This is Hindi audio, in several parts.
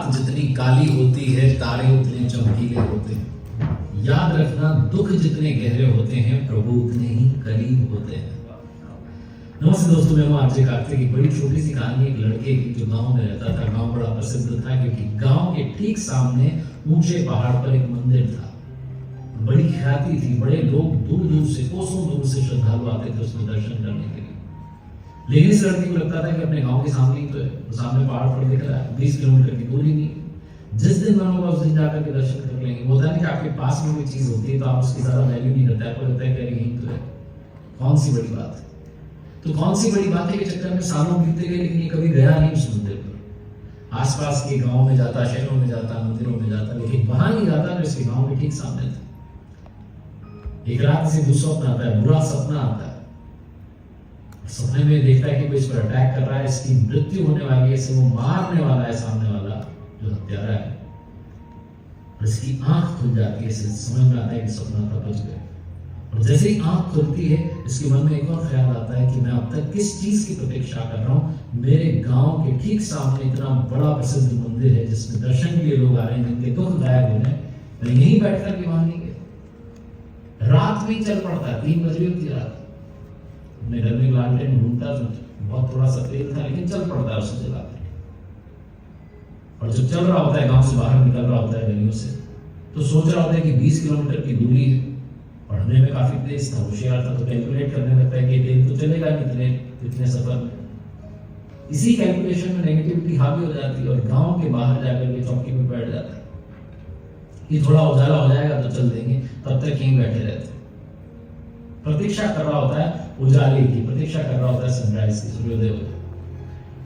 रात जितनी काली होती है तारे उतने चमकीले होते हैं। याद रखना, दुख जितने गहरे होते हैं प्रभु उतने ही करीब होते हैं। नमस्ते दोस्तों, मैं हूं आरजे कार्तिक। एक बड़ी छोटी सी कहानी एक लड़के की जो गांव में रहता था। गांव बड़ा प्रसिद्ध था क्योंकि गांव के ठीक सामने ऊंचे पहाड़ पर एक मंदिर था। बड़ी ख्याति थी, बड़े लोग दूर दूर से, कोसों दूर से श्रद्धालु आते थे उसमें दर्शन करने के लिए। लेकिन इस लड़के को लगता था कि अपने गांव के सामने ही तो है, तो सामने पहाड़ पर दिख रहा है, 20 किलोमीटर की दूरी नहीं। जिस दिन मन होगा उस दिन जाकर के दर्शन कर लेंगे। होता नहीं कि आपके पास में कोई चीज होती है तो आप उसकी ज्यादा वैल्यू नहीं करते, आपको लगता है कि यही तो है, कौन सी बड़ी बात है। तो कौन सी बड़ी बात है के चक्कर में सालों बीतते गए, लेकिन ये कभी गया नहीं उस मंदिर पर। आसपास के गाँव में जाता, शहरों में जाता, मंदिरों में जाता, लेकिन वहां नहीं जाता जो इसके गाँव के ठीक सामने था। एक रात से दुस्वप्न आता है, बुरा सपना आता है। सपने में देखता है कि कोई इस पर अटैक कर रहा है, इसकी मृत्यु होने वाली है, इसे वो मारने वाला है, सामने वाला जो हत्यारा है। और इसकी आंख खुल जाती है, इसे समझ में आता है कि सपना था, बच गया। और जैसे ही आंख खुलती है, इसके मन में एक और ख्याल आता है कि मैं अब तक किस चीज की प्रतीक्षा कर रहा हूँ। मेरे गांव के ठीक सामने इतना बड़ा प्रसिद्ध मंदिर है जिसमें दर्शन के लिए लोग आ रहे हैं, जिनके दुख गायब हो रहे हैं। मैं यहीं बैठ कर के वहां नहीं गया। रात में चल पड़ता है, 3 बजे होती रात। अपने घर में लालटेन ढूंढता, बहुत थोड़ा सा तेल था, लेकिन चल पड़ता है उसे जलाकर। और जब चल रहा होता है, गांव से बाहर निकल रहा होता है गलियों से, तो सोच रहा होता है कि 20 किलोमीटर की दूरी है। पढ़ने में काफी तेज था, होशियार था, तो कैलकुलेट करने लगता है कि तेल तो चलेगा कितने सफर में। इसी कैलकुलेशन में नेगेटिविटी हावी हो जाती है और गांव के बाहर जाकर के चौकी में बैठ जाता है कि थोड़ा उजाला हो जाएगा तो चल देंगे, तब तक यहीं बैठे रहते। प्रतीक्षा कर रहा होता है उजाले की, प्रतीक्षा कर रहा होता है सनराइज की, सूर्योदय हो जाए।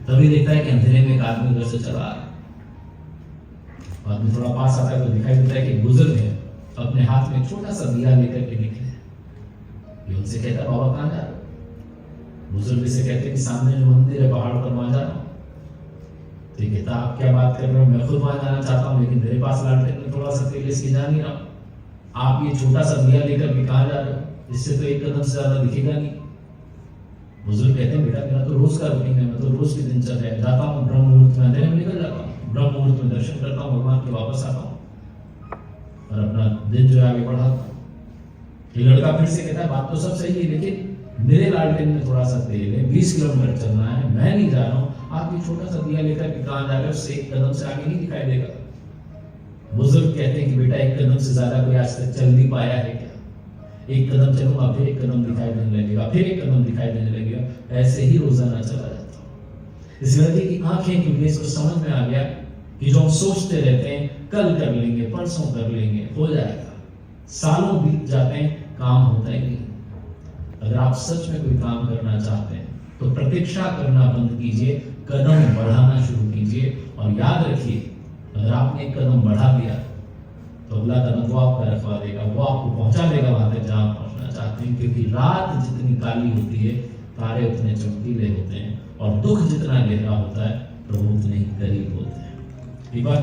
तभी देखता है कि अंधेरे में एक आदमी उधर से चला आ रहा है। आदमी थोड़ा पास आता है तो दिखाई देता है कि बुजुर्ग है, अपने हाथ में छोटा सा दिया लेकर के निकले। ये उनसे कहता है, बाबा कहाँ जा रहे हो? बुजुर्ग से कहते हैं कि सामने जो मंदिर है पहाड़ पर, वहां जा रहा हूँ। तो ये कहता, आप क्या बात कर रहे हो? मैं खुद वहां जाना चाहता हूँ, लेकिन मेरे पास लालटेन में थोड़ा सा तेल, इसकी जा नहीं रहा। आप ये छोटा सा दिया लेकर के कहाँ जा रहे हो? इससे तो 1 कदम से ज्यादा दिखेगा नहीं। बुजुर्ग कहते हैं, बेटा मेरा तो रोज का रूटीन है, मैं तो रोज की दिनचर्या है। जाता हूँ ब्रह्म मुहूर्त में, अंधेरे में निकल जाता हूँ, ब्रह्म मुहूर्त में दर्शन करता हूँ भगवान के, वापस आता हूँ और अपना दिन जो है आगे बढ़ाता हूँ। ये लड़का फिर से कहता है, बात तो सब सही है, लेकिन मेरे लालटेन में थोड़ा सा तेल है, 20 किलोमीटर चलना है, मैं नहीं जा रहा हूँ। आप ये छोटा सा दिया लेकर के कहाँ जा रहे हो? उससे 1 कदम से आगे नहीं दिखाई देगा। बुजुर्ग कहते हैं कि बेटा 1 कदम से ज्यादा कोई आज तक चल नहीं पाया है क्या? 1 कदम चलूंगा, फिर 1 कदम दिखाई देने लगेगा, फिर 1 कदम दिखाई देने लगेगा। ऐसे ही रोजाना चला जाता हूँ। इस लड़के की आंखें खुली, इसको समझ में आ गया कि जो हम सोचते रहते हैं कल कर लेंगे, परसों कर लेंगे, हो जाएगा। सालों बीत जाते हैं, काम होता ही नहीं। अगर आप सच में कोई काम करना चाहते हैं तो प्रतीक्षा करना बंद कीजिए, कदम बढ़ाना शुरू कीजिए। और याद रखिए, अगर आपने 1 कदम बढ़ा दिया तो अगला कदम वो आपका रखवा देगा, वो आपको पहुंचा देगा वहां तक जहां पहुंचना चाहते हैं। क्योंकि रात जितनी काली होती है तारे उतने चमकीले होते हैं, और दुख जितना गहरा होता है प्रभु उतने ही करीब होते हैं। एक बार